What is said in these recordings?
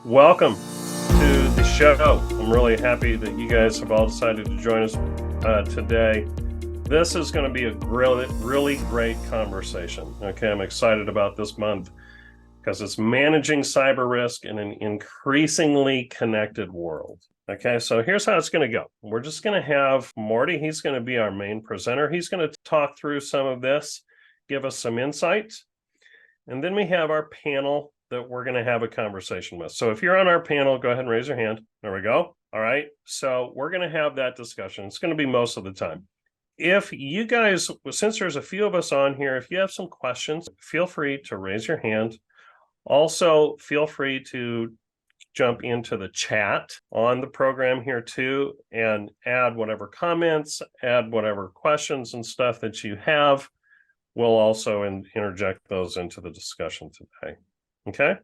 Welcome to the show. I'm really happy that you guys have all decided to join us today. This is going to be a really great conversation. Okay, I'm excited about this month because it's managing cyber risk in an increasingly connected world. Okay, so here's how it's going to go. We're just going to have Mordy. He's going to be our main presenter. He's going to talk through some of this, give us some insights. And then we have our panel that we're going to have a conversation with. So if you're on our panel, go ahead and raise your hand. There we go. All right. So we're going to have that discussion. It's going to be most of the time. If you guys, since there's a few of us on here, if you have some questions, feel free to raise your hand. Also, feel free to jump into the chat on the program here too and add whatever comments, add whatever questions and stuff that you have. We'll also interject those into the discussion today. Okay.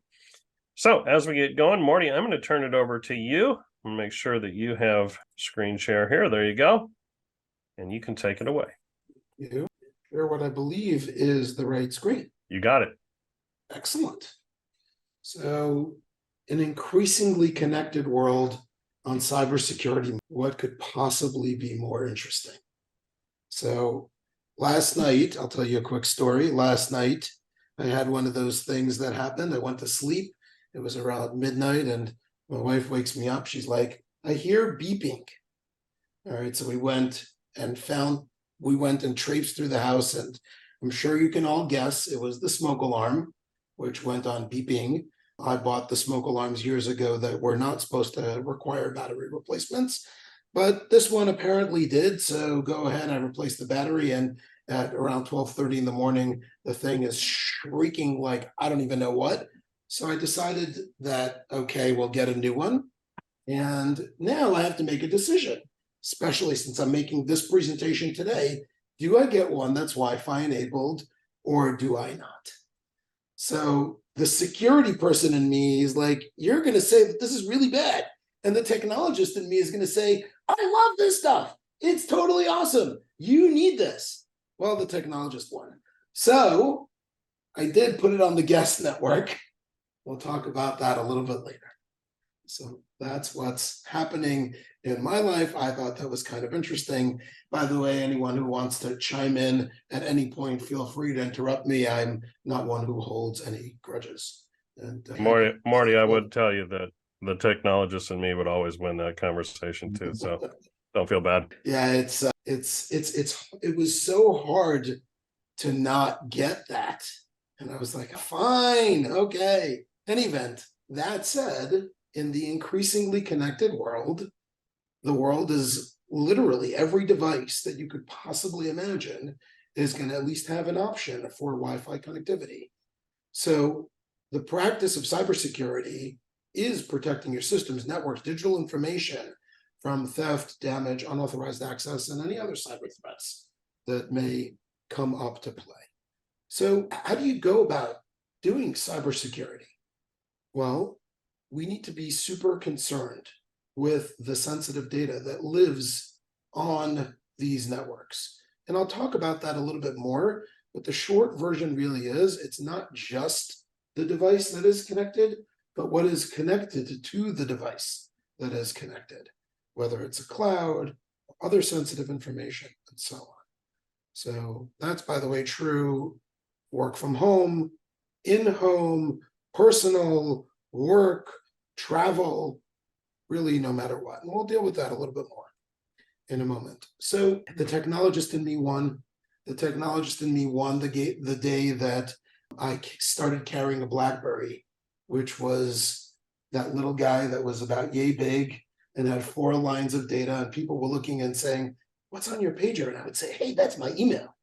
So as we get going, Mordy, I'm going to turn it over to you. I'll make sure that you have screen share here. There you go. And you can take it away. You share what I believe is the right screen. You got it. Excellent. So an increasingly connected world on cybersecurity, what could possibly be more interesting? So last night, I'll tell you a quick story. Last night, I had one of those things that happened. I went to sleep. It was around midnight, and my wife wakes me up. She's like, I hear beeping. All right, so we went and traipsed through the house, and I'm sure you can all guess it was the smoke alarm, which went on beeping. I bought the smoke alarms years ago that were not supposed to require battery replacements, but this one apparently did. So go ahead, I replaced the battery, and at around 12:30 in the morning, the thing is shrieking like I don't even know what. So I decided that, okay, we'll get a new one. And now I have to make a decision, especially since I'm making this presentation today. Do I get one that's Wi-Fi enabled or do I not? So the security person in me is like, you're going to say that this is really bad. And the technologist in me is going to say, I love this stuff. It's totally awesome. You need this. Well, the technologist won. So I did put it on the guest network. We'll talk about that a little bit later. So that's what's happening in my life. I thought that was kind of interesting. By the way, anyone who wants to chime in at any point, feel free to interrupt me. I'm not one who holds any grudges. And Mordy, I would tell you that the technologist in me would always win that conversation too. So don't feel bad. Yeah, it was so hard to not get that. And I was like, fine, okay. Any event, that said, in the increasingly connected world, the world is literally every device that you could possibly imagine is going to at least have an option for Wi-Fi connectivity. So the practice of cybersecurity is protecting your systems, networks, digital information from theft, damage, unauthorized access, and any other cyber threats that may come up to play. So how do you go about doing cybersecurity? Well, we need to be super concerned with the sensitive data that lives on these networks. And I'll talk about that a little bit more, but the short version really is, it's not just the device that is connected, but what is connected to the device that is connected, whether it's a cloud, other sensitive information, and so on. So that's, by the way, true work from home, in-home, personal, work, travel, really no matter what. And we'll deal with that a little bit more in a moment. So the technologist in me won. The technologist in me won the day that I started carrying a BlackBerry, which was that little guy that was about yay big and had 4 lines of data, and people were looking and saying, what's on your pager? And I would say, hey, that's my email.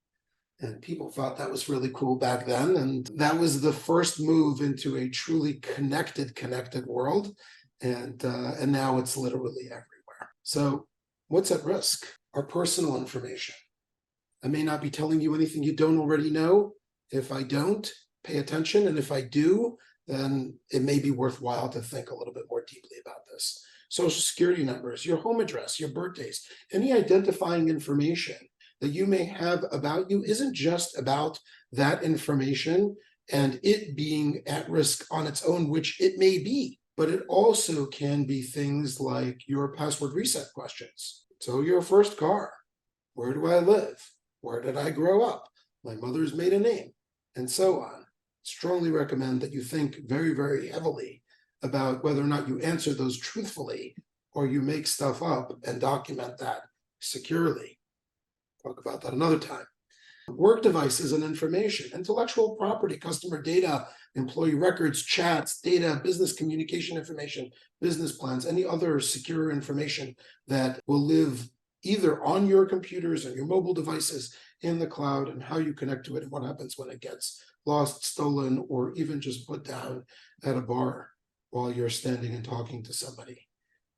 And people thought that was really cool back then. And that was the first move into a truly connected world. And now it's literally everywhere. So what's at risk? Our personal information. I may not be telling you anything you don't already know. If I don't, pay attention. And if I do, then it may be worthwhile to think a little bit more deeply about this. Social security numbers, your home address, your birthdays, any identifying information that you may have about you isn't just about that information and it being at risk on its own, which it may be. But it also can be things like your password reset questions. So your first car, where do I live? Where did I grow up? My mother's maiden name, and so on. Strongly recommend that you think very, very heavily about whether or not you answer those truthfully or you make stuff up and document that securely. Talk about that another time. Work devices and information, intellectual property, customer data, employee records, chats, data, business communication information, business plans, any other secure information that will live either on your computers and your mobile devices in the cloud, and how you connect to it and what happens when it gets lost, stolen, or even just put down at a bar while you're standing and talking to somebody.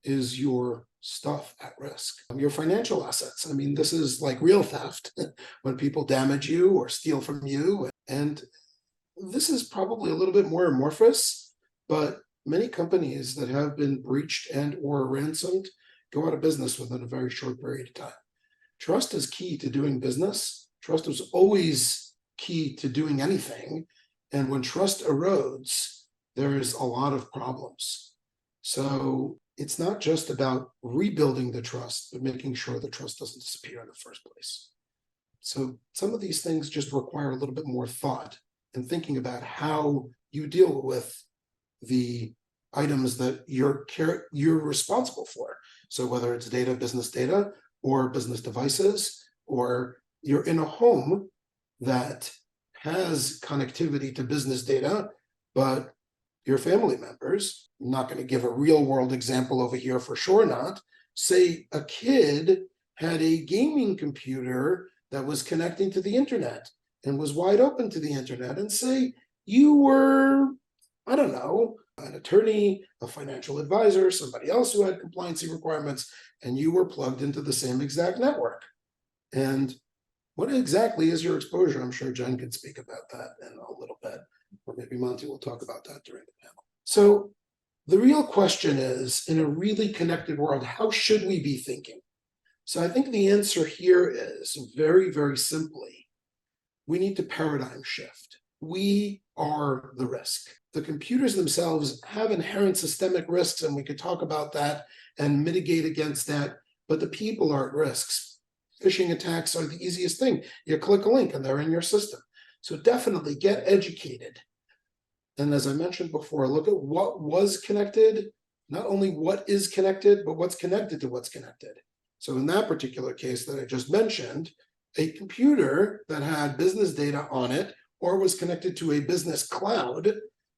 Is your stuff at risk? Your financial assets. I mean, this is like real theft when people damage you or steal from you. And this is probably a little bit more amorphous, but many companies that have been breached and or ransomed go out of business within a very short period of time. Trust is key to doing business. Trust is always key to doing anything. And when trust erodes, there's a lot of problems. So it's not just about rebuilding the trust, but making sure the trust doesn't disappear in the first place. So some of these things just require a little bit more thought and thinking about how you deal with the items that you're responsible for. So whether it's data, business data, or business devices, or you're in a home that has connectivity to business data, but your family members, I'm not going to give a real world example over here, for sure not. Say a kid had a gaming computer that was connecting to the internet and was wide open to the internet, and say you were, I don't know, an attorney, a financial advisor, somebody else who had compliancy requirements, and you were plugged into the same exact network. And what exactly is your exposure? I'm sure Jen could speak about that in a little bit, or maybe Monty will talk about that during the panel. So the real question is, in a really connected world, how should we be thinking? So I think the answer here is very, very simply, we need to paradigm shift. We are the risk. The computers themselves have inherent systemic risks, and we could talk about that and mitigate against that, but the people are at risks. Phishing attacks are the easiest thing. You click a link and they're in your system. So definitely get educated. And as I mentioned before, look at what was connected, not only what is connected, but what's connected to what's connected. So in that particular case that I just mentioned, a computer that had business data on it or was connected to a business cloud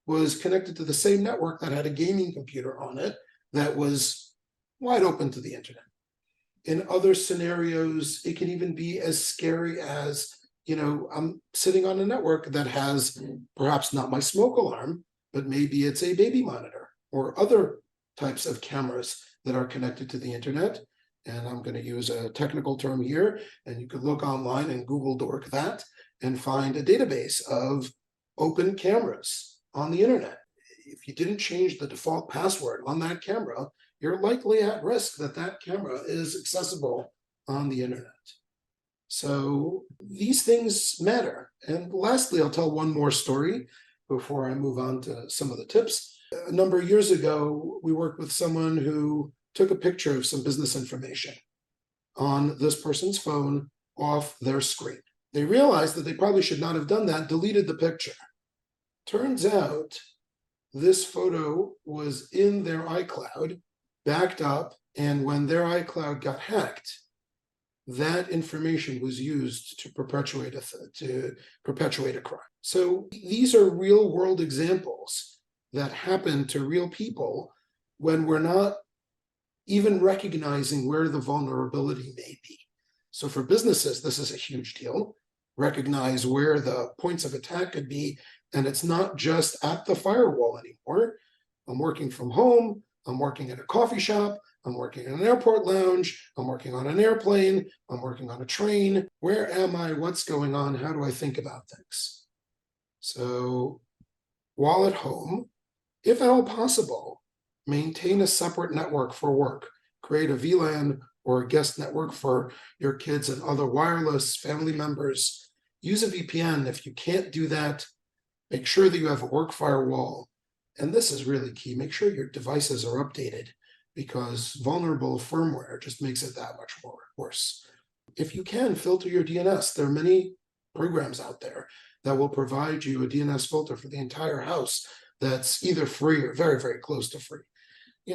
was connected to the same network that had a gaming computer on it that was wide open to the internet. In other scenarios, it can even be as scary as, I'm sitting on a network that has perhaps not my smoke alarm, but maybe it's a baby monitor or other types of cameras that are connected to the internet. And I'm going to use a technical term here, and you could look online and Google dork that and find a database of open cameras on the internet. If you didn't change the default password on that camera, you're likely at risk that that camera is accessible on the internet. So these things matter. And lastly, I'll tell one more story before I move on to some of the tips. A number of years ago, we worked with someone who took a picture of some business information on this person's phone off their screen. They realized that they probably should not have done that, deleted the picture. Turns out this photo was in their iCloud, backed up, and when their iCloud got hacked, that information was used to perpetuate a crime. So these are real world examples that happen to real people when we're not even recognizing where the vulnerability may be. So for businesses, this is a huge deal. Recognize where the points of attack could be, and it's not just at the firewall anymore. I'm working from home, I'm working at a coffee shop, I'm working in an airport lounge, I'm working on an airplane, I'm working on a train. Where am I? What's going on? How do I think about things? So while at home, if at all possible, maintain a separate network for work. Create a VLAN or a guest network for your kids and other wireless family members. Use a VPN. If you can't do that, make sure that you have a work firewall And this is really key. Make sure your devices are updated because vulnerable firmware just makes it that much more worse. If you can, filter your DNS. There are many programs out there that will provide you a DNS filter for the entire house that's either free or very, very close to free.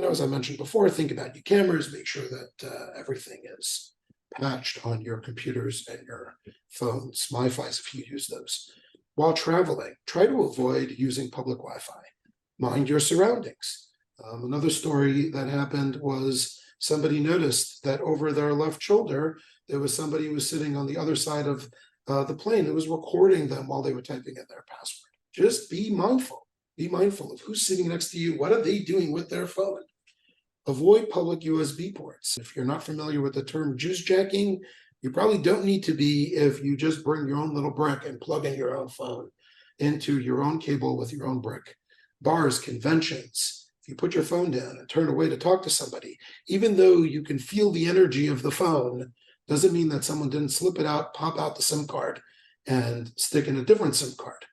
As I mentioned before, think about your cameras, make sure that everything is patched on your computers and your phones, MiFis if you use those. While traveling, try to avoid using public Wi-Fi. Mind your surroundings. Another story that happened was somebody noticed that over their left shoulder, there was somebody who was sitting on the other side of the plane that was recording them while they were typing in their password. Just be mindful. Be mindful of who's sitting next to you. What are they doing with their phone? Avoid public USB ports. If you're not familiar with the term juice jacking, you probably don't need to be if you just bring your own little brick and plug in your own phone into your own cable with your own brick. Bars, conventions, if you put your phone down and turn away to talk to somebody, even though you can feel the energy of the phone, doesn't mean that someone didn't slip it out, pop out the SIM card, and stick in a different SIM card.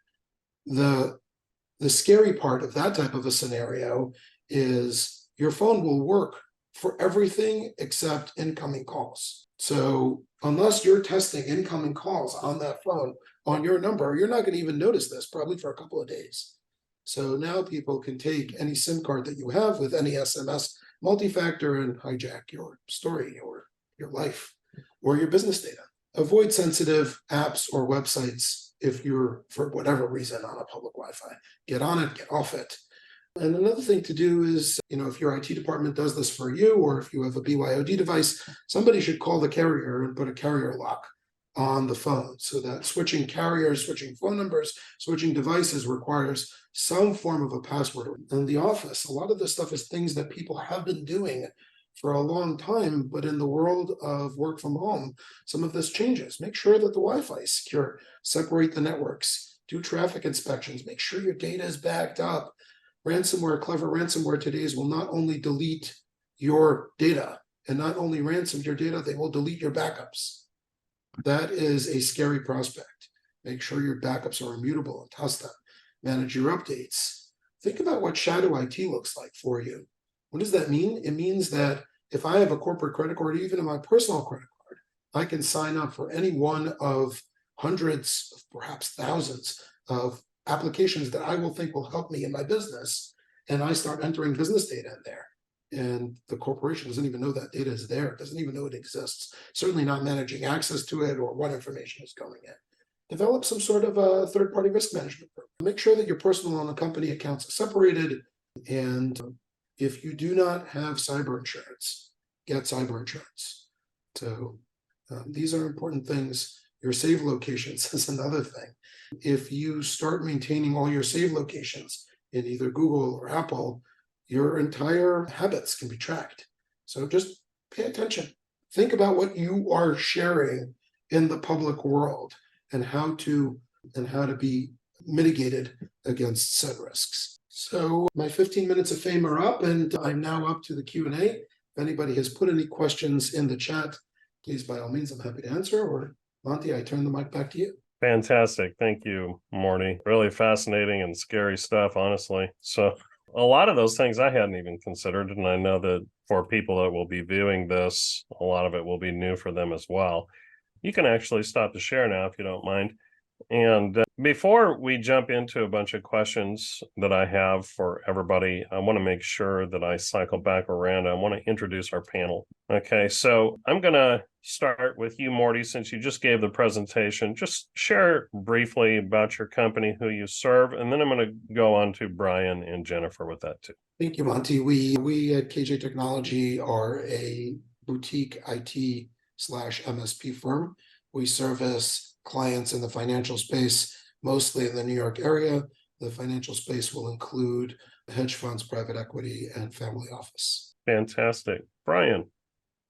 The scary part of that type of a scenario is your phone will work for everything except incoming calls. So unless you're testing incoming calls on that phone, on your number, you're not going to even notice this probably for a couple of days. So now people can take any SIM card that you have with any SMS multi-factor and hijack your story or your life or your business data. Avoid sensitive apps or websites if you're, for whatever reason, on a public Wi-Fi. Get on it, get off it. And another thing to do is, if your IT department does this for you, or if you have a BYOD device, somebody should call the carrier and put a carrier lock on the phone so that switching carriers, switching phone numbers, switching devices requires some form of a password. In the office, a lot of this stuff is things that people have been doing for a long time, but in the world of work from home, some of this changes. Make sure that the Wi-Fi is secure, separate the networks, do traffic inspections, make sure your data is backed up. Ransomware, clever ransomware today will not only delete your data and not only ransom your data, they will delete your backups. That is a scary prospect. Make sure your backups are immutable and test them. Manage your updates. Think about what shadow IT looks like for you. What does that mean? It means that if I have a corporate credit card, even in my personal credit card, I can sign up for any one of hundreds, perhaps thousands of applications that I will think will help me in my business. And I start entering business data in there. And the corporation doesn't even know that data is there, doesn't even know it exists, certainly not managing access to it or what information is going in. Develop some sort of a third-party risk management program. Make sure that your personal and company accounts are separated. And if you do not have cyber insurance, get cyber insurance. So these are important things. Your save locations is another thing. If you start maintaining all your save locations in either Google or Apple, your entire habits can be tracked. So just pay attention. Think about what you are sharing in the public world and how to be mitigated against said risks. So my 15 minutes of fame are up, and I'm now up to the Q&A. If anybody has put any questions in the chat, please, by all means, I'm happy to answer. Or Monty, I turn the mic back to you. Fantastic. Thank you, Morty. Really fascinating and scary stuff, honestly. So a lot of those things I hadn't even considered. And I know that for people that will be viewing this, a lot of it will be new for them as well. You can actually stop the share now if you don't mind. And before we jump into a bunch of questions that I have for everybody, I want to make sure that I cycle back around. I want to introduce our panel. Okay, so I'm going to start with you, Morty, since you just gave the presentation. Just share briefly about your company, who you serve, and then I'm going to go on to Brian and Jennifer with that too. Thank you, Monty. We at KJ Technology are a boutique IT/MSP firm. We service clients in the financial space, mostly in the New York area. The financial space will include hedge funds, private equity, and family office. Fantastic. Brian.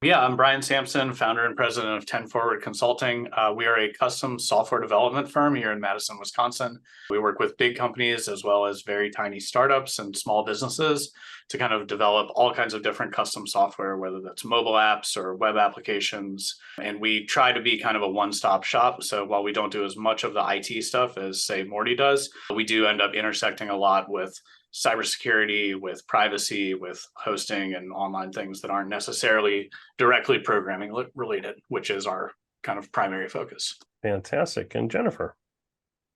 Yeah, I'm Brian Samson, founder and president of 10 Forward Consulting. We are a custom software development firm here in Madison, Wisconsin. We work with big companies as well as very tiny startups and small businesses to kind of develop all kinds of different custom software, whether that's mobile apps or web applications. And we try to be kind of a one-stop shop. So while we don't do as much of the IT stuff as, say, Morty does, we do end up intersecting a lot with cybersecurity, with privacy, with hosting and online things that aren't necessarily directly programming related, which is our kind of primary focus. Fantastic. And Jennifer?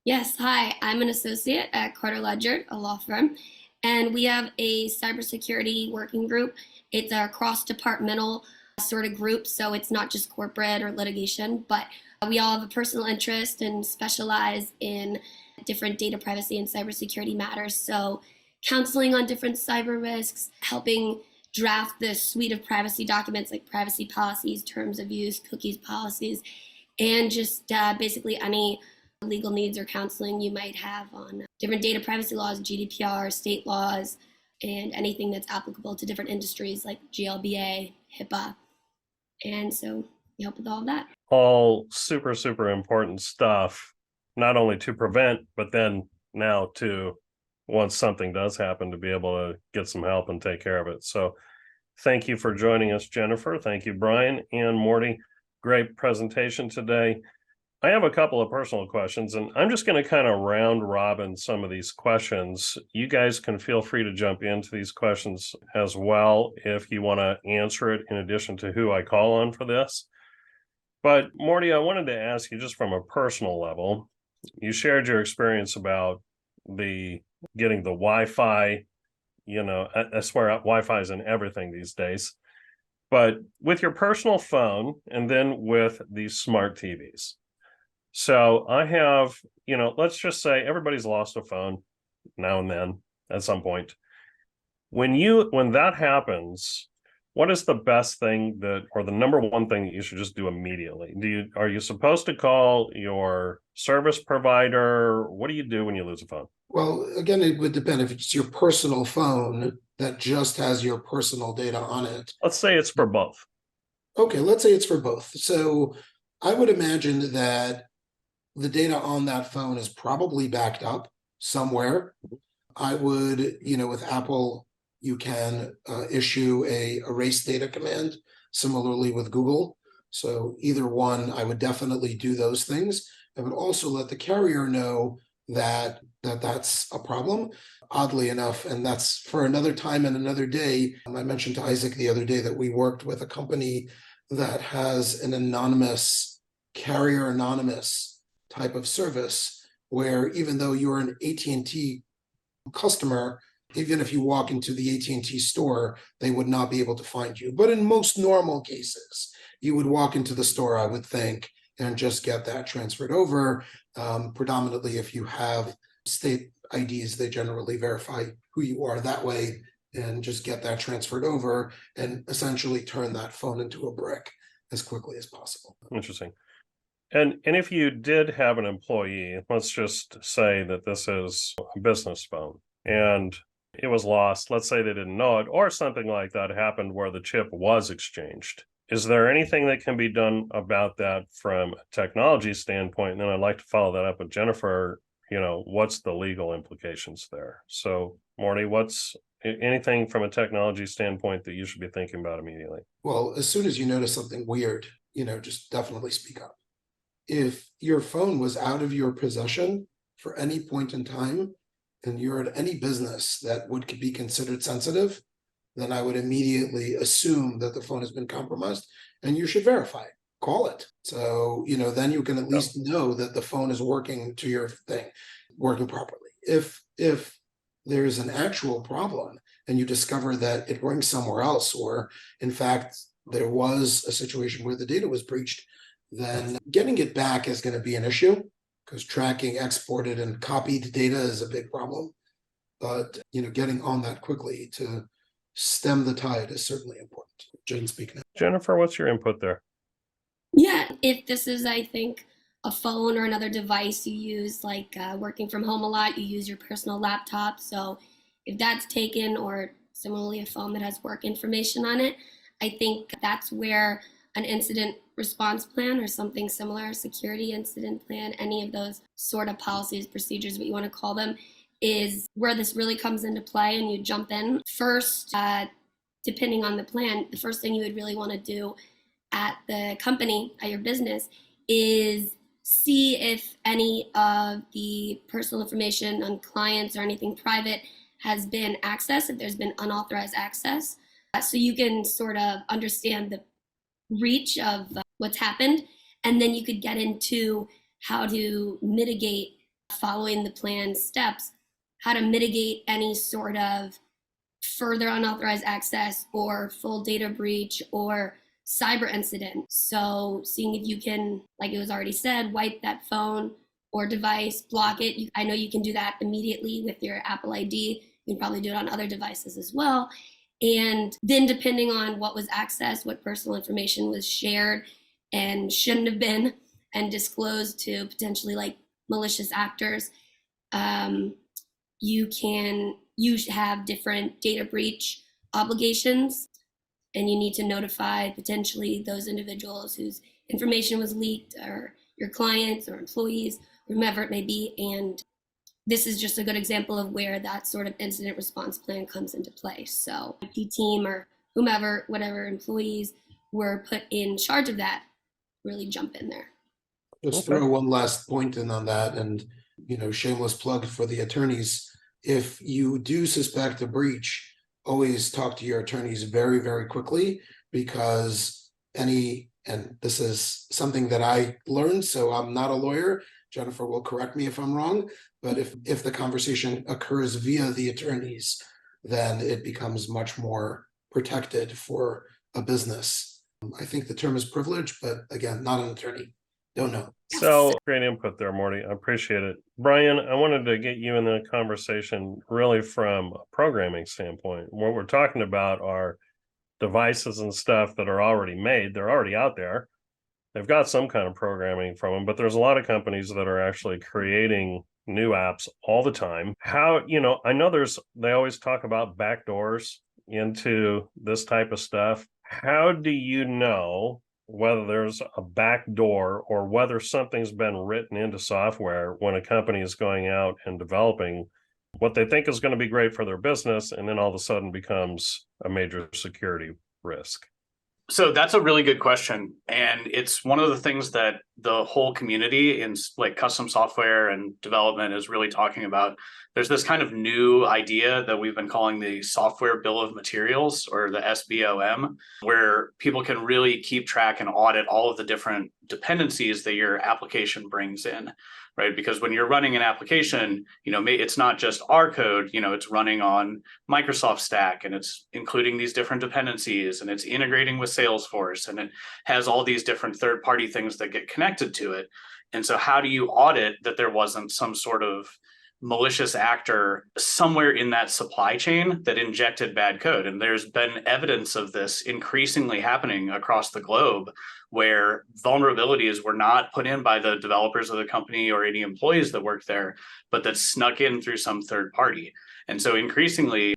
Yes, hi. I'm an associate at Carter Ledger, a law firm, and we have a cybersecurity working group. It's a cross-departmental sort of group, so it's not just corporate or litigation, but we all have a personal interest and specialize in different data privacy and cybersecurity matters. So counseling on different cyber risks, helping draft the suite of privacy documents like privacy policies, terms of use, cookies policies, and just basically any legal needs or counseling you might have on different data privacy laws, GDPR, state laws, and anything that's applicable to different industries like GLBA, HIPAA. And so we help with all of that. All super, super important stuff, not only to prevent, but then now to, once something does happen, to be able to get some help and take care of it. So thank you for joining us, Jennifer. Thank you, Brian and Mordy. Great presentation today. I have a couple of personal questions, and I'm just going to kind of round robin some of these questions. You guys can feel free to jump into these questions as well if you want to answer it in addition to who I call on for this. But Mordy, I wanted to ask you just from a personal level, you shared your experience about getting the Wi-Fi, I swear Wi-Fi is in everything these days, but with your personal phone and then with these smart TVs. So I have, let's just say everybody's lost a phone now and then at some point. When that happens, what is the best thing or the number one thing that you should just do immediately? Are you supposed to call your service provider? What do you do when you lose a phone? Well, again, it would depend if it's your personal phone that just has your personal data on it. Let's say it's for both. Okay, let's say it's for both. So I would imagine that the data on that phone is probably backed up somewhere. I would, with Apple, you can issue a erase data command, similarly with Google. So either one, I would definitely do those things. I would also let the carrier know that that's a problem. Oddly enough, and that's for another time and another day. I mentioned to Isaac the other day that we worked with a company that has an carrier anonymous type of service, where even though you're an AT&T customer, even if you walk into the AT&T store, they would not be able to find you. But in most normal cases, you would walk into the store, I would think, and just get that transferred over. Predominantly, if you have state IDs, they generally verify who you are that way and just get that transferred over and essentially turn that phone into a brick as quickly as possible. Interesting. And if you did have an employee, let's just say that this is a business phone and it was lost, let's say they didn't know it, or something like that happened where the chip was exchanged. Is there anything that can be done about that from a technology standpoint? And then I'd like to follow that up with Jennifer, what's the legal implications there? So Mordy, what's anything from a technology standpoint that you should be thinking about immediately? Well, as soon as you notice something weird, just definitely speak up. If your phone was out of your possession for any point in time, and you're at any business that would be considered sensitive, then I would immediately assume that the phone has been compromised, and you should verify it. Call it. So, then you can at least know that the phone is working to your thing, working properly. If there's an actual problem and you discover that it rings somewhere else, or in fact, there was a situation where the data was breached, then getting it back is going to be an issue, because tracking exported and copied data is a big problem. But, getting on that quickly to stem the tide is certainly important. Jen, speak now. Jennifer, what's your input there? Yeah, if this is, I think, a phone or another device you use, like working from home a lot, you use your personal laptop. So if that's taken, or similarly a phone that has work information on it, I think that's where an incident response plan or something similar, security incident plan, any of those sort of policies, procedures, what you want to call them, is where this really comes into play, and you jump in. First, depending on the plan, the first thing you would really want to do at the company, at your business, is see if any of the personal information on clients or anything private has been accessed, if there's been unauthorized access. So you can sort of understand the reach of what's happened, and then you could get into how to mitigate, following the planned steps, how to mitigate any sort of further unauthorized access or full data breach or cyber incident. So seeing if you can, like it was already said, wipe that phone or device, block it. I know you can do that immediately with your Apple ID. You can probably do it on other devices as well. And then depending on what was accessed, what personal information was shared and shouldn't have been and disclosed to potentially like malicious actors, you have different data breach obligations, and you need to notify potentially those individuals whose information was leaked, or your clients or employees, whomever it may be. And this is just a good example of where that sort of incident response plan comes into play. So IT team or whomever, whatever employees were put in charge of that, really jump in there. Just throw one last point in on that, and shameless plug for the attorneys. If you do suspect a breach, always talk to your attorneys very, very quickly, because and this is something that I learned, so I'm not a lawyer. Jennifer will correct me if I'm wrong, but if the conversation occurs via the attorneys, then it becomes much more protected for a business. I think the term is privilege, but again, not an attorney. Don't know. So great input there, Morty. I appreciate it. Brian, I wanted to get you in the conversation really from a programming standpoint. What we're talking about are devices and stuff that are already made. They're already out there. They've got some kind of programming from them, but there's a lot of companies that are actually creating new apps all the time. How, I know they always talk about backdoors into this type of stuff. How do you know whether there's a back door or whether something's been written into software when a company is going out and developing what they think is going to be great for their business, and then all of a sudden becomes a major security risk? So that's a really good question. And it's one of the things that the whole community in like custom software and development is really talking about. There's this kind of new idea that we've been calling the software bill of materials, or the SBOM, where people can really keep track and audit all of the different dependencies that your application brings in. Right? Because when you're running an application, it's not just our code, it's running on Microsoft Stack, and it's including these different dependencies, and it's integrating with Salesforce, and it has all these different third-party things that get connected to it. And so how do you audit that there wasn't some sort of malicious actor somewhere in that supply chain that injected bad code? And there's been evidence of this increasingly happening across the globe, where vulnerabilities were not put in by the developers of the company or any employees that worked there, but that snuck in through some third party. And so increasingly,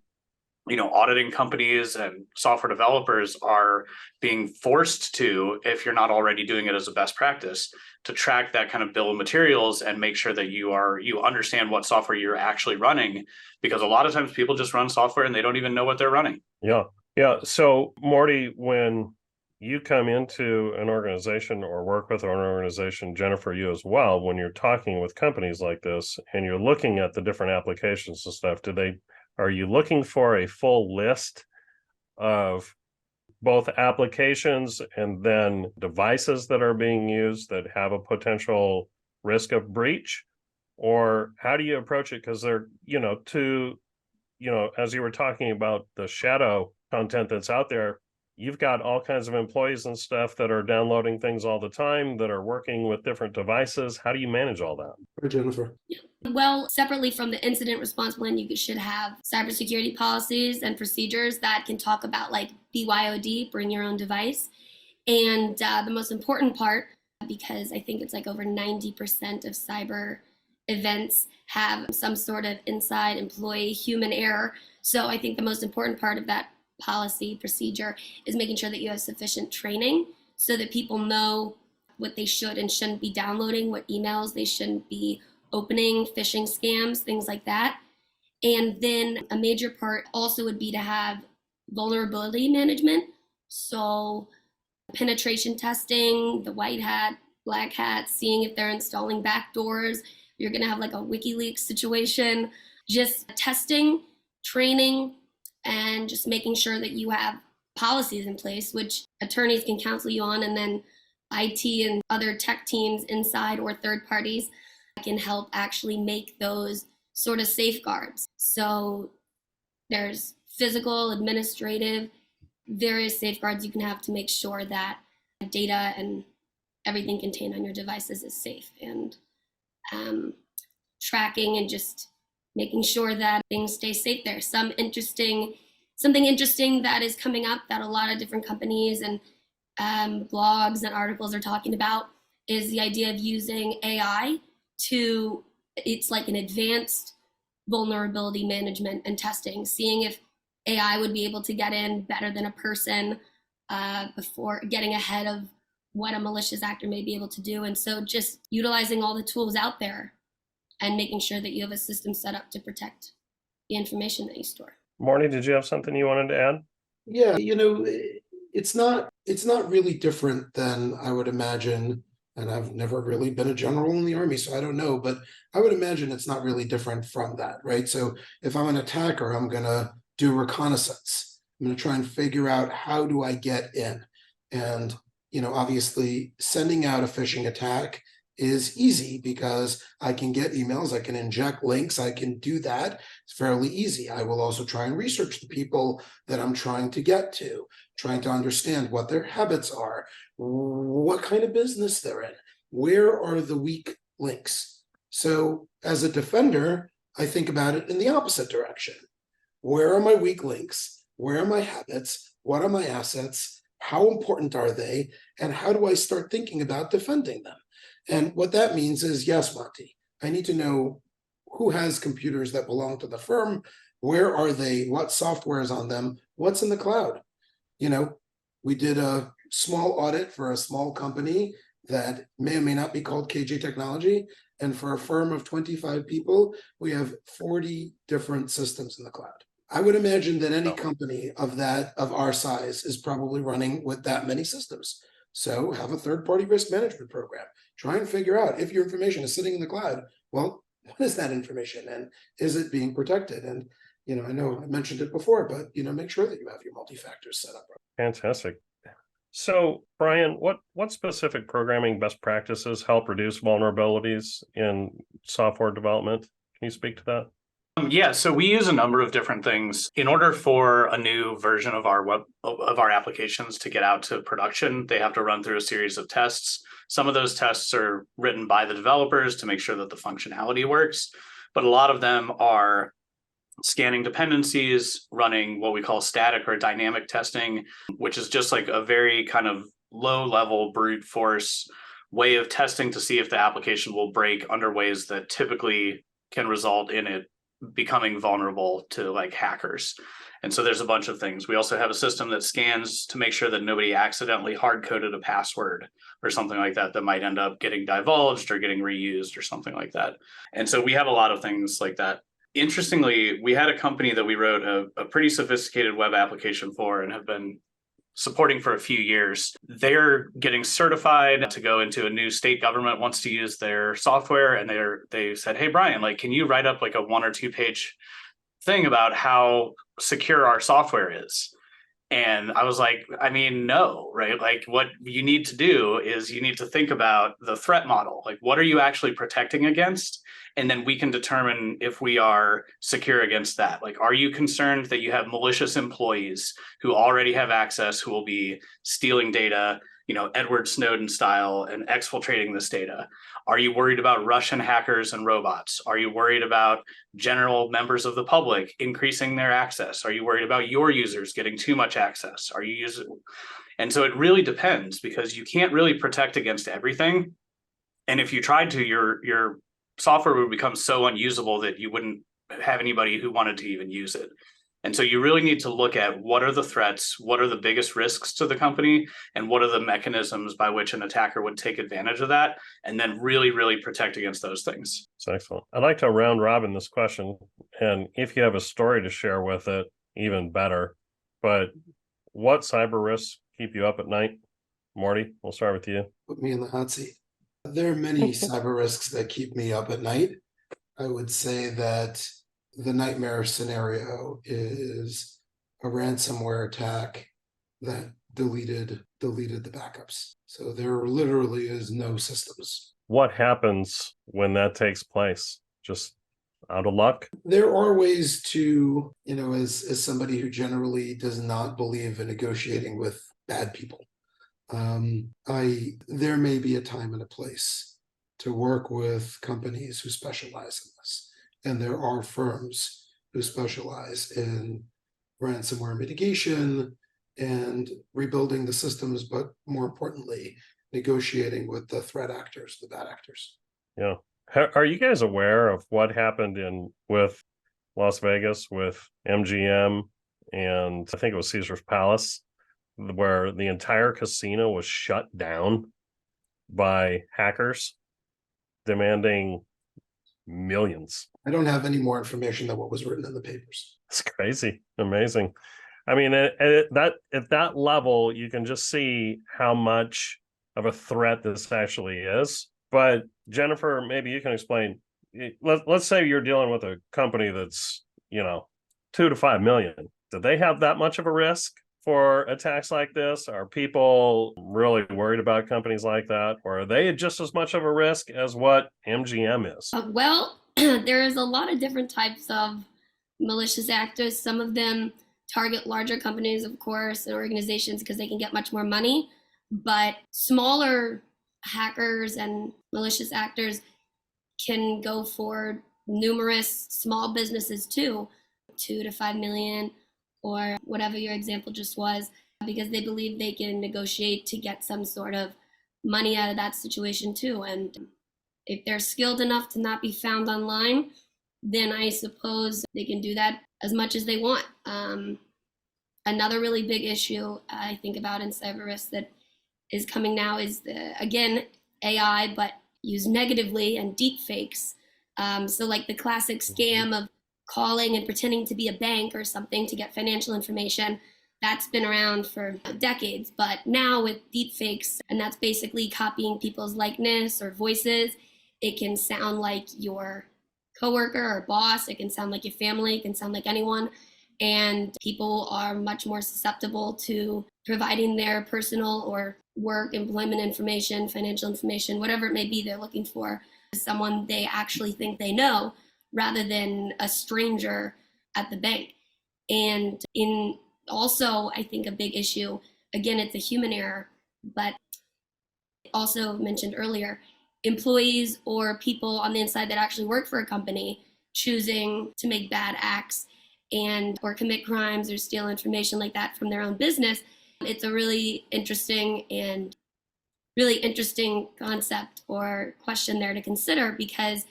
auditing companies and software developers are being forced to, if you're not already doing it as a best practice, to track that kind of bill of materials and make sure that you understand what software you're actually running, because a lot of times people just run software and they don't even know what they're running. Yeah. So Morty, when you come into an organization or work with an organization, Jennifer, you as well, when you're talking with companies like this and you're looking at the different applications and stuff, are you looking for a full list of both applications and then devices that are being used that have a potential risk of breach? Or how do you approach it? Because they're, as you were talking about the shadow content that's out there, you've got all kinds of employees and stuff that are downloading things all the time, that are working with different devices. How do you manage all that? Or Jennifer. Well, separately from the incident response plan, you should have cybersecurity policies and procedures that can talk about like BYOD, bring your own device. And the most important part, because I think it's like over 90% of cyber events have some sort of inside employee human error. So I think the most important part of that policy procedure is making sure that you have sufficient training so that people know what they should and shouldn't be downloading, what emails they shouldn't be opening, phishing scams, things like that. And then a major part also would be to have vulnerability management. So penetration testing, the white hat, black hat, seeing if they're installing backdoors. You're going to have like a WikiLeaks situation, just testing training and just making sure that you have policies in place, which attorneys can counsel you on, and then IT and other tech teams inside or third parties can help actually make those sort of safeguards. So there's physical, administrative, various safeguards you can have to make sure that data and everything contained on your devices is safe, and tracking and just making sure that things stay safe there. Something interesting that is coming up that a lot of different companies and blogs and articles are talking about is the idea of using AI to, it's like an advanced vulnerability management and testing, seeing if AI would be able to get in better than a person before getting ahead of what a malicious actor may be able to do. And so just utilizing all the tools out there and making sure that you have a system set up to protect the information that you store. Morty, did you have something you wanted to add? Yeah, it's not really different than I would imagine, and I've never really been a general in the army, so I don't know, but I would imagine it's not really different from that, right? So if I'm an attacker, I'm gonna do reconnaissance. I'm gonna try and figure out how do I get in. And obviously sending out a phishing attack is easy because I can get emails, I can inject links, I can do that. It's fairly easy. I will also try and research the people that I'm trying to get to, trying to understand what their habits are, what kind of business they're in, where are the weak links. So as a defender, I think about it in the opposite direction. Where are my weak links? Where are my habits? What are my assets? How important are they? And how do I start thinking about defending them? And what that means is, yes, Monty, I need to know who has computers that belong to the firm, where are they, what software is on them, what's in the cloud. We did a small audit for a small company that may or may not be called KJ Technology. And for a firm of 25 people, we have 40 different systems in the cloud. I would imagine that any company of our size is probably running with that many systems. So have a third-party risk management program. Try and figure out if your information is sitting in the cloud, well, what is that information and is it being protected? And, I know I mentioned it before, but, make sure that you have your multi-factors set up. Fantastic. So, Brian, what specific programming best practices help reduce vulnerabilities in software development? Can you speak to that? Yeah, so we use a number of different things. In order for a new version of our applications to get out to production, they have to run through a series of tests. Some of those tests are written by the developers to make sure that the functionality works, but a lot of them are scanning dependencies, running what we call static or dynamic testing, which is just like a very kind of low-level brute force way of testing to see if the application will break under ways that typically can result in it becoming vulnerable to like hackers. And so there's a bunch of things. We also have a system that scans to make sure that nobody accidentally hard-coded a password or something like that that might end up getting divulged or getting reused or something like that. And so we have a lot of things like that. Interestingly, we had a company that we wrote a pretty sophisticated web application for and have been supporting for a few years. They're getting certified to go into a new state government wants to use their software. And they said, hey, Brian, like, can you write up like a 1 or 2 page thing about how secure our software is? And I was like, I mean, no, right? Like what you need to do is you need to think about the threat model. Like, what are you actually protecting against? And then we can determine if we are secure against that. Like, are you concerned that you have malicious employees who already have access, who will be stealing data, Edward Snowden style and exfiltrating this data? Are you worried about Russian hackers and robots? Are you worried about general members of the public increasing their access? Are you worried about your users getting too much access? And so it really depends, because you can't really protect against everything. And if you tried to, your software would become so unusable that you wouldn't have anybody who wanted to even use it. And so you really need to look at what are the threats, what are the biggest risks to the company, and what are the mechanisms by which an attacker would take advantage of that, and then really, really protect against those things. That's excellent. I'd like to round robin this question, and if you have a story to share with it, even better. But what cyber risks keep you up at night? Morty, we'll start with you. Put me in the hot seat. There are many cyber risks that keep me up at night. I would say that the nightmare scenario is a ransomware attack that deleted the backups. So there literally is no systems. What happens when that takes place? Just out of luck? There are ways to, as somebody who generally does not believe in negotiating with bad people, there may be a time and a place to work with companies who specialize in this. And there are firms who specialize in ransomware mitigation and rebuilding the systems, but more importantly, negotiating with the threat actors, the bad actors. Yeah. Are you guys aware of what happened with Las Vegas with MGM and I think it was Caesar's Palace, where the entire casino was shut down by hackers demanding millions? I don't have any more information than what was written in the papers. It's crazy, amazing. I mean, at that level, you can just see how much of a threat this actually is. But Jennifer, maybe you can explain. Let's say you're dealing with a company that's 2 to 5 million. Do they have that much of a risk for attacks like this? Are people really worried about companies like that, or are they just as much of a risk as what MGM is? Well, there is a lot of different types of malicious actors. Some of them target larger companies, of course, and organizations because they can get much more money. But smaller hackers and malicious actors can go for numerous small businesses too, 2 to 5 million, or whatever your example just was, because they believe they can negotiate to get some sort of money out of that situation too. And if they're skilled enough to not be found online, then I suppose they can do that as much as they want. Another really big issue I think about in cyber risk that is coming now is, again, AI, but used negatively, and deep fakes. So like the classic scam of calling and pretending to be a bank or something to get financial information, that's been around for decades. But now with deep fakes, and that's basically copying people's likeness or voices, it can sound like your coworker or boss, it can sound like your family, it can sound like anyone. And people are much more susceptible to providing their personal or work, employment information, financial information, whatever it may be they're looking for, someone they actually think they know, rather than a stranger at the bank. And in also, I think a big issue, again, it's a human error, but also mentioned earlier, employees or people on the inside that actually work for a company choosing to make bad acts or commit crimes or steal information like that from their own business. It's a really interesting concept or question there to consider, because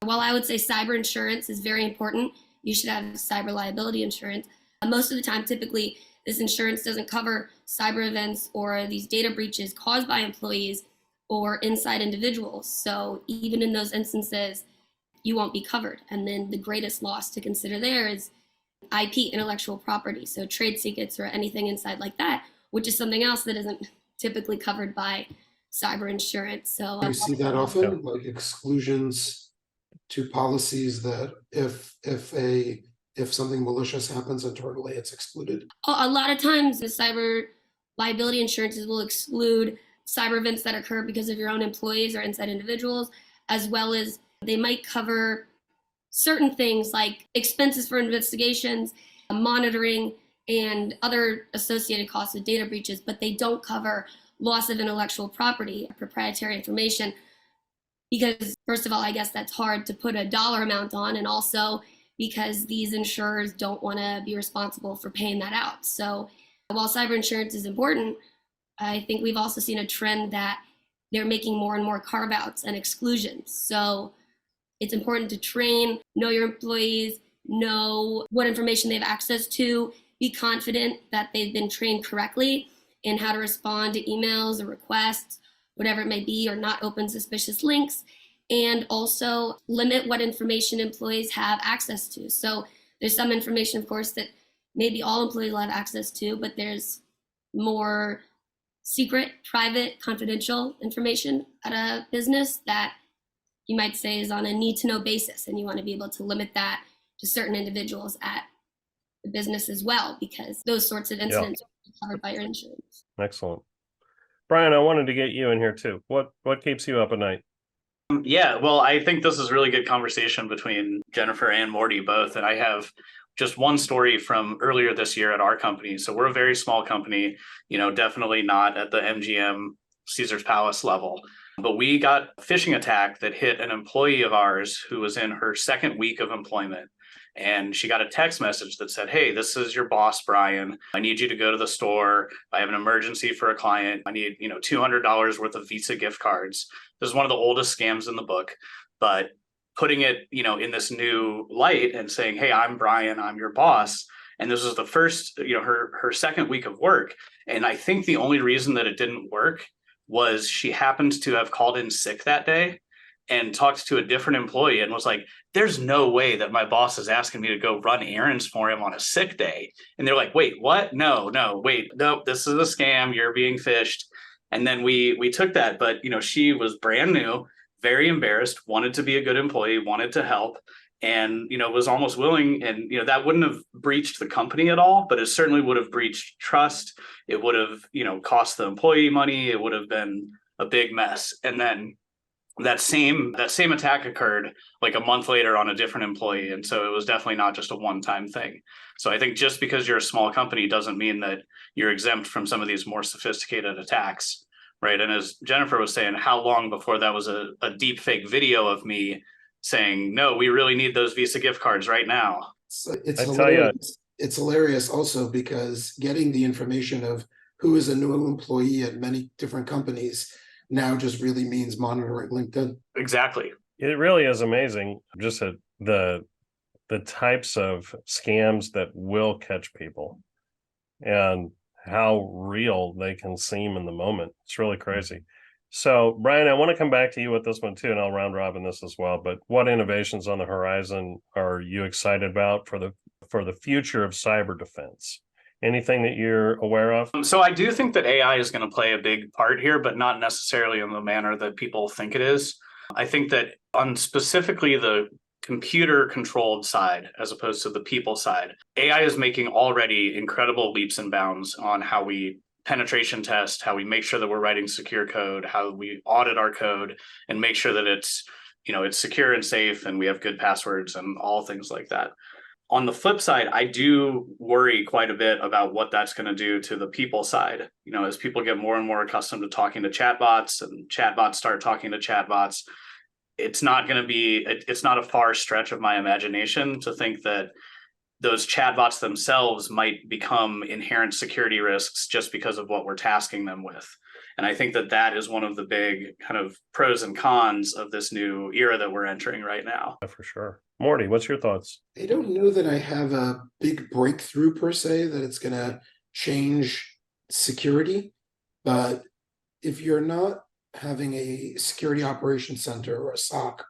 while I would say cyber insurance is very important, you should have cyber liability insurance. Most of the time, typically, this insurance doesn't cover cyber events or these data breaches caused by employees or inside individuals. So even in those instances, you won't be covered. And then the greatest loss to consider there is IP, intellectual property, so trade secrets or anything inside like that, which is something else that isn't typically covered by cyber insurance. So I see that often, like exclusions to policies that if something malicious happens internally, it's excluded. A lot of times the cyber liability insurances will exclude cyber events that occur because of your own employees or inside individuals, as well as they might cover certain things like expenses for investigations, monitoring, and other associated costs of data breaches, but they don't cover loss of intellectual property, proprietary information, because first of all, I guess that's hard to put a dollar amount on, and also because these insurers don't want to be responsible for paying that out. So while cyber insurance is important, I think we've also seen a trend that they're making more and more carve-outs and exclusions. So it's important to train, know your employees, know what information they have access to, be confident that they've been trained correctly in how to respond to emails or requests, whatever it may be, or not open suspicious links, and also limit what information employees have access to. So there's some information, of course, that maybe all employees will have access to, but there's more secret, private, confidential information at a business that you might say is on a need-to-know basis, and you want to be able to limit that to certain individuals at the business as well, because those sorts of incidents are covered by your insurance. Excellent. Brian, I wanted to get you in here too. What keeps you up at night? Yeah, well, I think this is really good conversation between Jennifer and Mordy both. And I have just one story from earlier this year at our company. So we're a very small company, definitely not at the MGM Caesar's Palace level. But we got a phishing attack that hit an employee of ours who was in her second week of employment. And she got a text message that said, "Hey, this is your boss, Brian. I need you to go to the store. I have an emergency for a client. I need, $200 worth of Visa gift cards." This is one of the oldest scams in the book, but putting it, in this new light and saying, "Hey, I'm Brian, I'm your boss." And this was the first, her second week of work. And I think the only reason that it didn't work was she happened to have called in sick that day and talked to a different employee and was like, "There's no way that my boss is asking me to go run errands for him on a sick day." And they're like, "Wait, what? No, wait, no, this is a scam. You're being phished." And then we took that, but she was brand new, very embarrassed, wanted to be a good employee, wanted to help, and was almost willing. And that wouldn't have breached the company at all, but it certainly would have breached trust. It would have cost the employee money. It would have been a big mess. And then that same attack occurred like a month later on a different employee. And so it was definitely not just a one-time thing. So I think just because you're a small company doesn't mean that you're exempt from some of these more sophisticated attacks, right? And as Jennifer was saying, how long before that was a deep fake video of me saying, "No, we really need those Visa gift cards right now." So it's I tell you, hilarious. It's hilarious also because getting the information of who is a new employee at many different companies now just really means monitoring LinkedIn. Exactly. it really is amazing just the types of scams that will catch people and how real they can seem in the moment. It's really crazy. So, Brian, I want to come back to you with this one too, and I'll round robin this as well. But what innovations on the horizon are you excited about for the future of cyber defense? Anything that you're aware of? So I do think that AI is going to play a big part here, but not necessarily in the manner that people think it is. I think that on specifically the computer controlled side, as opposed to the people side, AI is making already incredible leaps and bounds on how we penetration test, how we make sure that we're writing secure code, how we audit our code and make sure that it's secure and safe and we have good passwords and all things like that. On the flip side, I do worry quite a bit about what that's going to do to the people side. As people get more and more accustomed to talking to chatbots and chatbots start talking to chatbots, it's not a far stretch of my imagination to think that those chatbots themselves might become inherent security risks just because of what we're tasking them with. And I think that is one of the big kind of pros and cons of this new era that we're entering right now. Yeah, for sure. Mordy, what's your thoughts? I don't know that I have a big breakthrough per se that it's going to change security, but if you're not having a security operations center or a SOC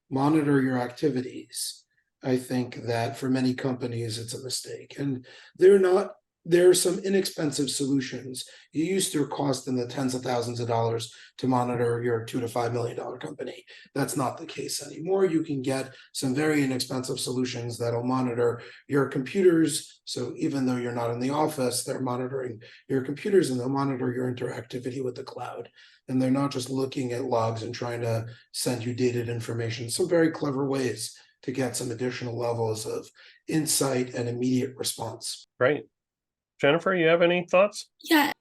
monitor your activities, I think that for many companies it's a mistake. And there are some inexpensive solutions. You used to cost in the tens of thousands of dollars to monitor your $2 to $5 million company. That's not the case anymore. You can get some very inexpensive solutions that'll monitor your computers. So even though you're not in the office, they're monitoring your computers and they'll monitor your interactivity with the cloud. And they're not just looking at logs and trying to send you dated information. Some very clever ways to get some additional levels of insight and immediate response. Great. Jennifer, you have any thoughts? Yeah.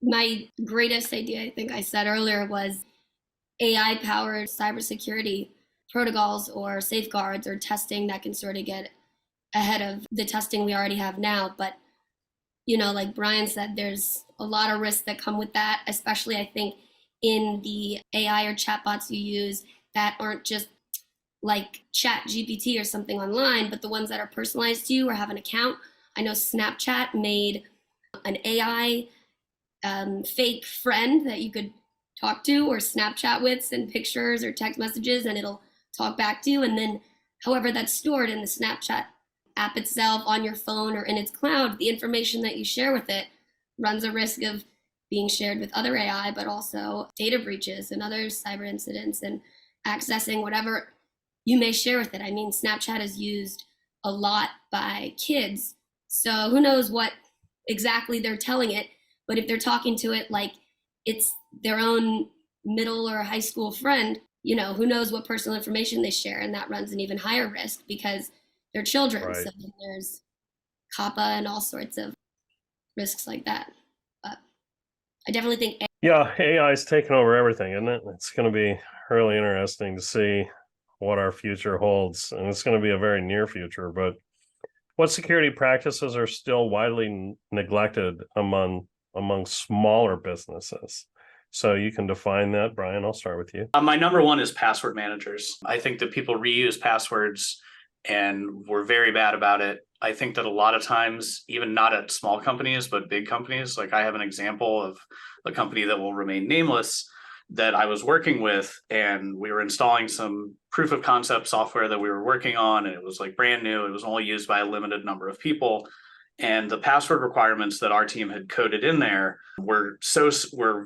My greatest idea, I think I said earlier, was AI-powered cybersecurity protocols or safeguards or testing that can sort of get ahead of the testing we already have now. But, like Brian said, there's a lot of risks that come with that, especially I think in the AI or chatbots you use that aren't just like Chat GPT or something online, but the ones that are personalized to you or have an account. I know Snapchat made an AI fake friend that you could talk to or Snapchat with, send pictures or text messages, and it'll talk back to you. And then however that's stored in the Snapchat app itself, on your phone or in its cloud, the information that you share with it runs a risk of being shared with other AI, but also data breaches and other cyber incidents and accessing whatever you may share with it. I mean, Snapchat is used a lot by kids. So who knows what exactly they're telling it, but if they're talking to it like it's their own middle or high school friend, who knows what personal information they share, and that runs an even higher risk because they're children. Right. So there's COPPA and all sorts of risks like that. But I definitely think Yeah, AI is taking over everything, isn't it? It's going to be really interesting to see what our future holds, and it's going to be a very near future. But what security practices are still widely neglected among smaller businesses? So you can define that, Brian. I'll start with you. My number one is password managers. I think that people reuse passwords and we're very bad about it. I think that a lot of times, even not at small companies, but big companies, like I have an example of a company that will remain nameless that I was working with, and we were installing some proof of concept software that we were working on, and it was like brand new. It was only used by a limited number of people. And the password requirements that our team had coded in there were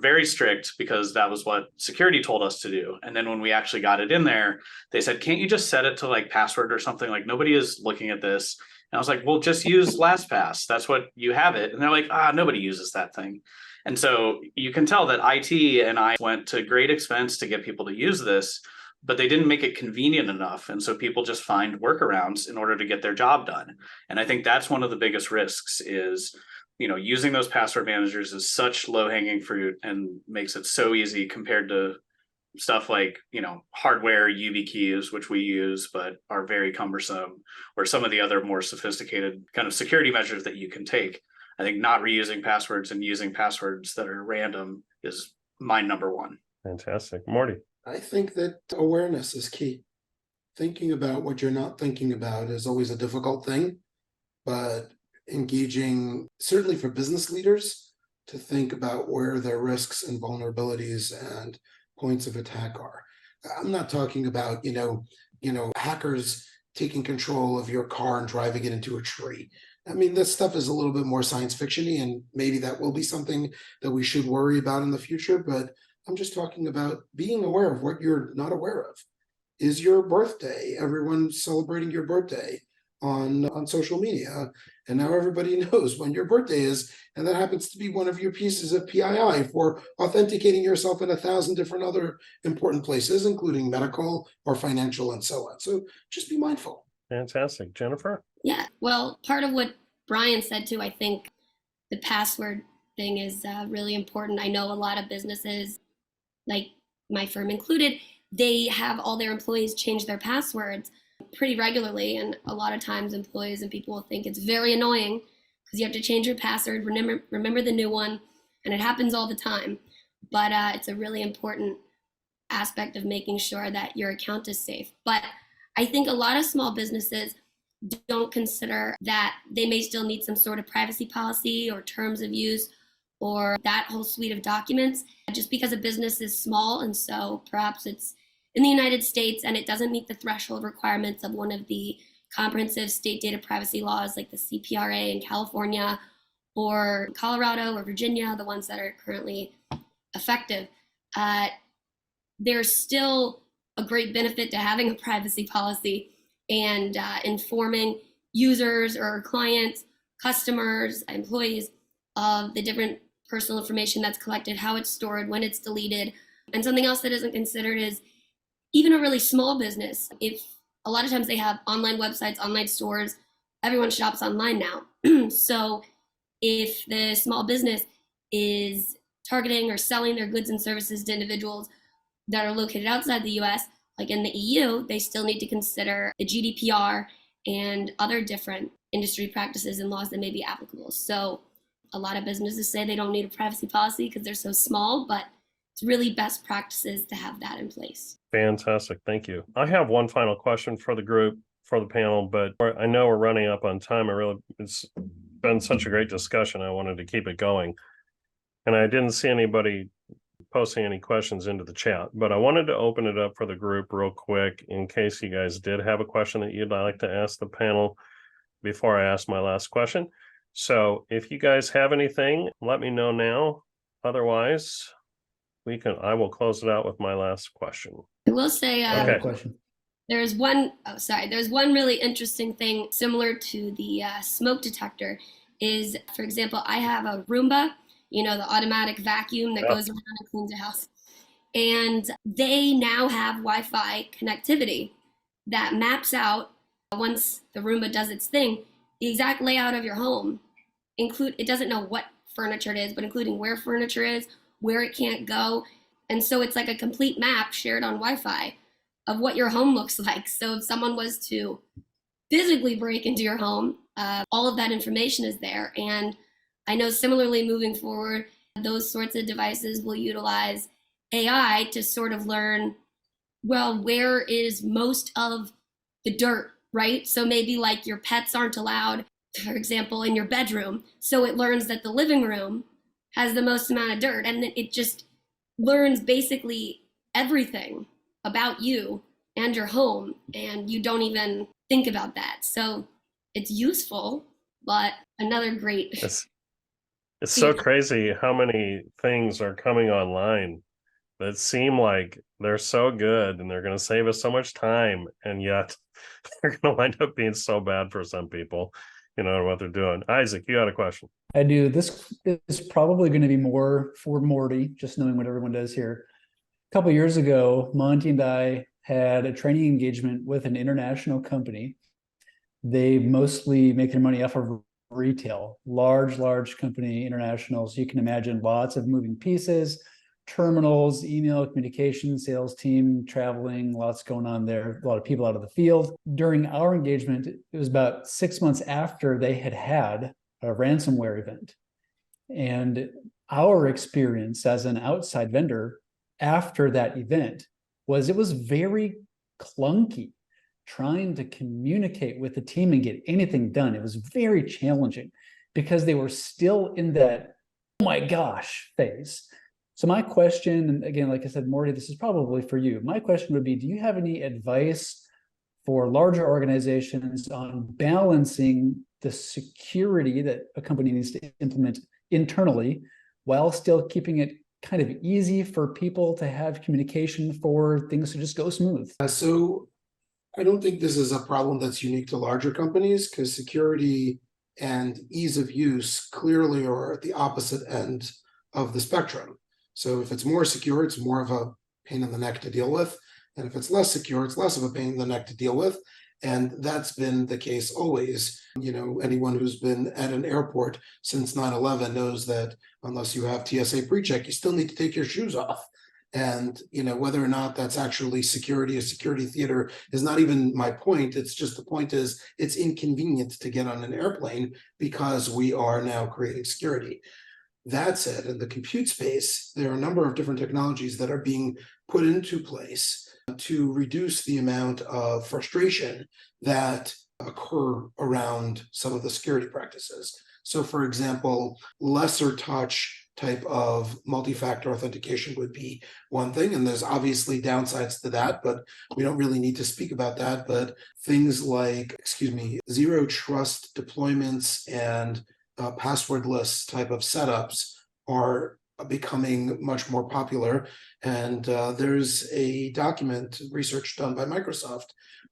very strict because that was what security told us to do. And then when we actually got it in there, they said, can't you just set it to like password or something? Like nobody is looking at this. And I was like, well, just use LastPass. That's what you have it. And they're like, nobody uses that thing. And so you can tell that IT and I went to great expense to get people to use this, but they didn't make it convenient enough. And so people just find workarounds in order to get their job done. And I think that's one of the biggest risks is, using those password managers is such low hanging fruit and makes it so easy compared to stuff like, hardware YubiKeys, which we use, but are very cumbersome, or some of the other more sophisticated kind of security measures that you can take. I think not reusing passwords and using passwords that are random is my number one. Fantastic. Morty. I think that awareness is key. Thinking about what you're not thinking about is always a difficult thing, but engaging, certainly for business leaders, to think about where their risks and vulnerabilities and points of attack are. I'm not talking about, hackers taking control of your car and driving it into a tree. I mean, this stuff is a little bit more science fiction-y, and maybe that will be something that we should worry about in the future, but I'm just talking about being aware of what you're not aware of. Is your birthday, everyone celebrating your birthday on social media, and now everybody knows when your birthday is, and that happens to be one of your pieces of PII for authenticating yourself in 1,000 different other important places, including medical or financial and so on. So just be mindful. Fantastic. Jennifer? Yeah, well, part of what Brian said too, I think the password thing is really important. I know a lot of businesses, like my firm included, they have all their employees change their passwords pretty regularly. And a lot of times employees and people will think it's very annoying because you have to change your password, remember the new one, and it happens all the time. But it's a really important aspect of making sure that your account is safe. But I think a lot of small businesses don't consider that they may still need some sort of privacy policy or terms of use or that whole suite of documents, just because a business is small and so perhaps it's in the United States and it doesn't meet the threshold requirements of one of the comprehensive state data privacy laws like the CPRA in California or Colorado or Virginia, the ones that are currently effective. There's still a great benefit to having a privacy policy and informing users or clients, customers, employees of the different personal information that's collected, how it's stored, when it's deleted. And something else that isn't considered is even a really small business. If a lot of times they have online websites, online stores, everyone shops online now. So if the small business is targeting or selling their goods and services to individuals that are located outside the US, like in the EU, they still need to consider the GDPR and other different industry practices and laws that may be applicable. So a lot of businesses say they don't need a privacy policy because they're so small, but it's really best practices to have that in place. Fantastic. Thank you. I have one final question for the group, for the panel, but I know we're running up on time. It's been such a great discussion. I wanted to keep it going. And I didn't see anybody posting any questions into the chat, but I wanted to open it up for the group real quick in case you guys did have a question that you'd like to ask the panel before I ask my last question. So if you guys have anything, let me know now. Otherwise, I will close it out with my last question. I will say, I have a question. there's one really interesting thing similar to the smoke detector is, for example, I have a Roomba, the automatic vacuum that Yep. goes around and cleans the house. And they now have Wi-Fi connectivity that maps out, once the Roomba does its thing, the exact layout of your home. It doesn't know what furniture it is, but including where furniture is, where it can't go. And so it's like a complete map shared on Wi-Fi of what your home looks like. So if someone was to physically break into your home, all of that information is there. And I know similarly moving forward, those sorts of devices will utilize AI to sort of learn, well, where is most of the dirt, right? So maybe like your pets aren't allowed, for example, in your bedroom. So it learns that the living room has the most amount of dirt, and then it just learns basically everything about you and your home, and you don't even think about that. So it's useful, but another great It's so crazy how many things are coming online that seem like they're so good and they're going to save us so much time, and yet they're going to wind up being so bad for some people, what they're doing. Isaac, you had a question. I do. This is probably going to be more for Morty, just knowing what everyone does here. A couple of years ago, Monty and I had a training engagement with an international company. They mostly make their money off of retail, large company, international. So you can imagine lots of moving pieces, terminals, email, communication, sales team, traveling, lots going on there, a lot of people out of the field. During our engagement, it was about 6 months after they had a ransomware event. And our experience as an outside vendor after that event was it was very clunky trying to communicate with the team and get anything done. It was very challenging because they were still in that, oh my gosh, phase. So my question, and again, like I said, Morty, this is probably for you. My question would be, do you have any advice for larger organizations on balancing the security that a company needs to implement internally while still keeping it kind of easy for people to have communication for things to just go smooth? So I don't think this is a problem that's unique to larger companies, because security and ease of use clearly are at the opposite end of the spectrum. So if it's more secure, it's more of a pain in the neck to deal with. And if it's less secure, it's less of a pain in the neck to deal with. And that's been the case always. Anyone who's been at an airport since 9/11 knows that unless you have TSA pre-check, you still need to take your shoes off. And whether or not that's actually a security theater is not even my point. It's just, the point is it's inconvenient to get on an airplane because we are now creating security. That said, in the compute space, there are a number of different technologies that are being put into place to reduce the amount of frustration that occur around some of the security practices. So for example, lesser touch type of multi-factor authentication would be one thing, and there's obviously downsides to that, but we don't really need to speak about that. But things like, zero trust deployments and passwordless type of setups are becoming much more popular. And there's a document research done by Microsoft,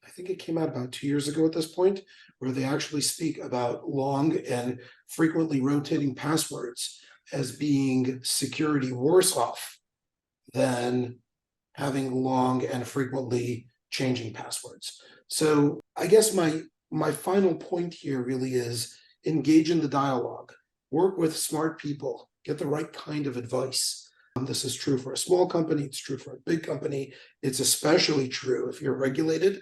I think it came out about 2 years ago at this point, where they actually speak about long and frequently rotating passwords as being security worse off than having long and frequently changing passwords. So I guess my final point here really is engage in the dialogue, work with smart people, get the right kind of advice. This is true for a small company, it's true for a big company. It's especially true if you're regulated,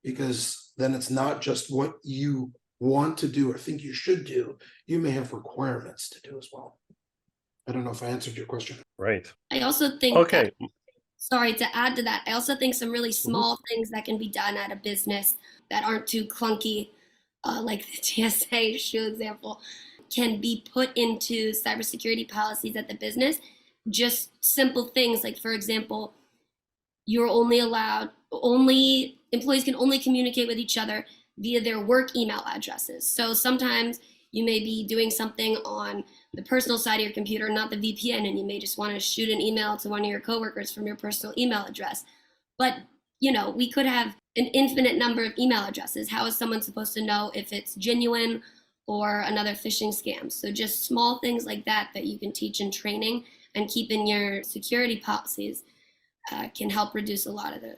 because then it's not just what you want to do or think you should do. You may have requirements to do as well. I don't know if I answered your question. Right. I also think Okay. sorry, to add to that, I also think some really small things that can be done at a business that aren't too clunky, like the TSA shoe example, can be put into cybersecurity policies at the business. Just simple things like, for example, employees can only communicate with each other via their work email addresses. So sometimes you may be doing something on the personal side of your computer, not the VPN, and you may just want to shoot an email to one of your coworkers from your personal email address. But we could have an infinite number of email addresses. How is someone supposed to know if it's genuine or another phishing scam? So just small things like that that you can teach in training and keep in your security policies can help reduce a lot of the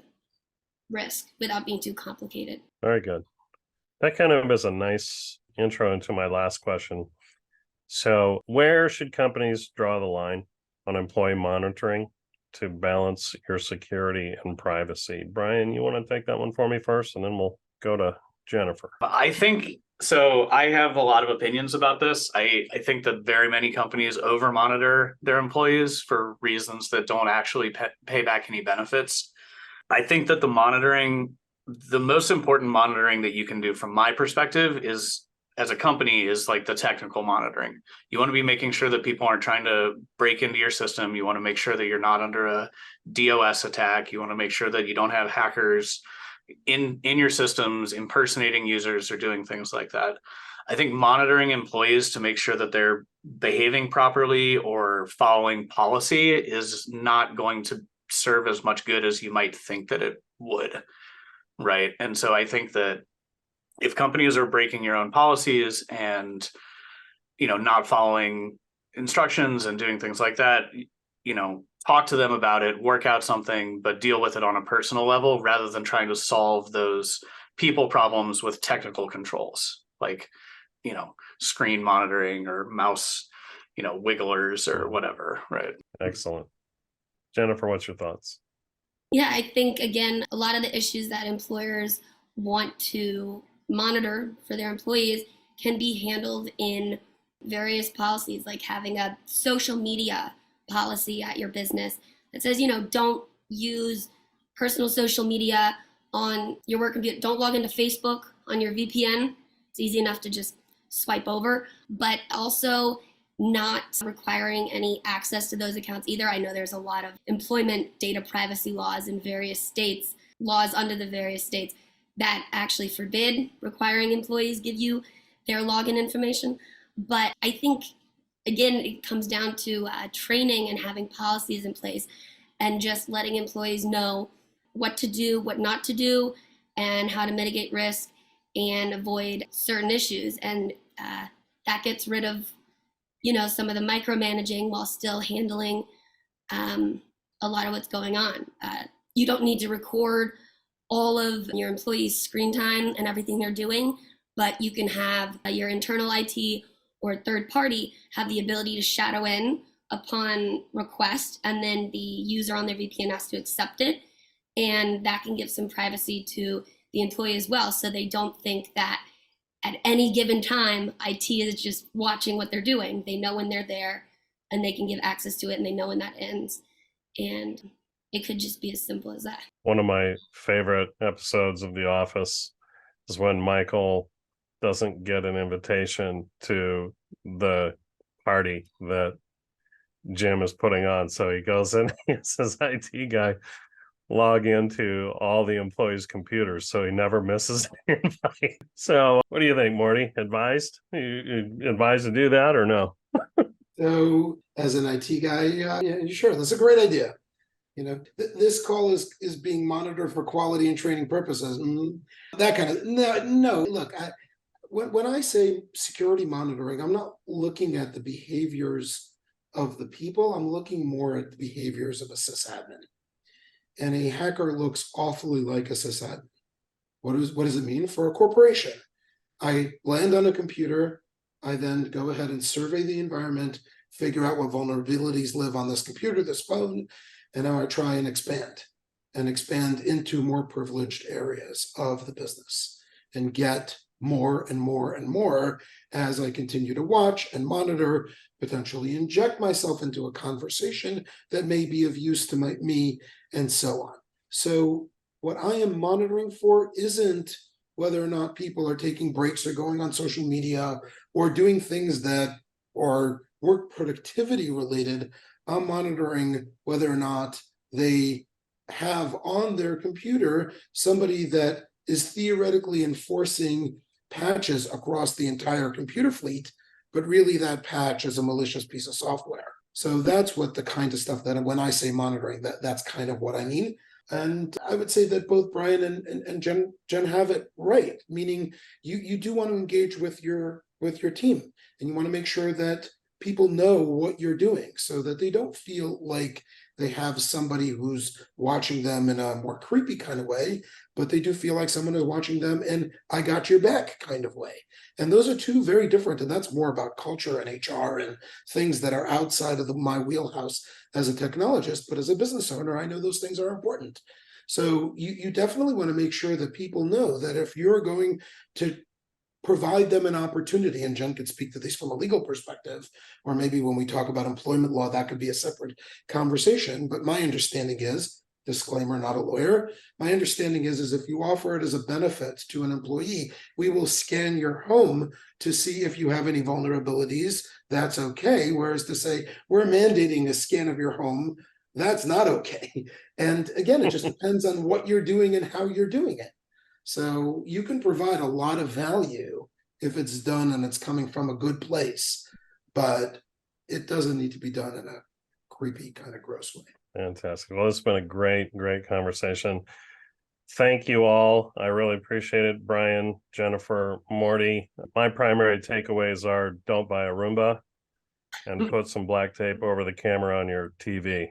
risk without being too complicated. Very good. That kind of is a nice intro into my last question. So where should companies draw the line on employee monitoring to balance your security and privacy? Brian, you want to take that one for me first, and then we'll go to Jennifer. I think so. I have a lot of opinions about this. I think that very many companies over monitor their employees for reasons that don't actually pay back any benefits. I think that the most important monitoring that you can do from my perspective is, as a company, is like the technical monitoring. You want to be making sure that people aren't trying to break into your system. You want to make sure that you're not under a DOS attack. You want to make sure that you don't have hackers in your systems impersonating users or doing things like that. I think monitoring employees to make sure that they're behaving properly or following policy is not going to serve as much good as you might think that it would, right? And so I think that if companies are breaking your own policies and, not following instructions and doing things like that, talk to them about it, work out something, but deal with it on a personal level rather than trying to solve those people problems with technical controls, like, screen monitoring or mouse, wigglers or whatever, right? Excellent. Jennifer, what's your thoughts? Yeah, I think, again, a lot of the issues that employers want to monitor for their employees can be handled in various policies, like having a social media policy at your business that says, don't use personal social media on your work computer. Don't log into Facebook on your VPN. It's easy enough to just swipe over, but also not requiring any access to those accounts either. I know there's a lot of employment data privacy laws in various states, laws under the various states that actually forbid requiring employees give you their login information. But I think, again, it comes down to training and having policies in place and just letting employees know what to do, what not to do, and how to mitigate risk and avoid certain issues. And that gets rid of, some of the micromanaging while still handling a lot of what's going on. You don't need to record all of your employees' screen time and everything they're doing, but you can have your internal IT or third party have the ability to shadow in upon request, and then the user on their VPN has to accept it. And that can give some privacy to the employee as well, so they don't think that at any given time, IT is just watching what they're doing. They know when they're there and they can give access to it, and they know when that ends. And it could just be as simple as that. One of my favorite episodes of The Office is when Michael doesn't get an invitation to the party that Jim is putting on. So he goes in, he says, IT guy, log into all the employees' computers so he never misses an invite. So what do you think, Morty? Advised? You advised to do that or no? So as an IT guy, yeah, sure, that's a great idea. This call is being monitored for quality and training purposes. That kind of no. Look, when I say security monitoring, I'm not looking at the behaviors of the people. I'm looking more at the behaviors of a sysadmin. And a hacker looks awfully like a sysadmin. What does it mean for a corporation? I land on a computer. I then go ahead and survey the environment, figure out what vulnerabilities live on this computer, this phone, and now I try and expand into more privileged areas of the business and get more and more and more as I continue to watch and monitor, potentially inject myself into a conversation that may be of use to me, and so on. So what I am monitoring for isn't whether or not people are taking breaks or going on social media or doing things that are work productivity related. I'm monitoring whether or not they have on their computer somebody that is theoretically enforcing patches across the entire computer fleet, but really that patch is a malicious piece of software. So that's what the kind of stuff that when I say monitoring, that's kind of what I mean. And I would say that both Brian and Jen have it right, meaning you do want to engage with your team, and you want to make sure that people know what you're doing so that they don't feel like they have somebody who's watching them in a more creepy kind of way, but they do feel like someone is watching them in I got your back kind of way. And those are two very different, and that's more about culture and HR and things that are outside of my wheelhouse as a technologist. But as a business owner, I know those things are important. So you definitely want to make sure that people know that if you're going to provide them an opportunity, and Jen could speak to this from a legal perspective, or maybe when we talk about employment law, that could be a separate conversation. But my understanding is, disclaimer, not a lawyer, my understanding is if you offer it as a benefit to an employee, we will scan your home to see if you have any vulnerabilities. That's okay. Whereas to say we're mandating a scan of your home, that's not okay. And again, it just depends on what you're doing and how you're doing it. So you can provide a lot of value if it's done and it's coming from a good place, but it doesn't need to be done in a creepy kind of gross way. Fantastic. Well, it's been a great conversation. Thank you all. I really appreciate it. Brian, Jennifer, Morty. My primary takeaways are don't buy a Roomba and put some black tape over the camera on your TV.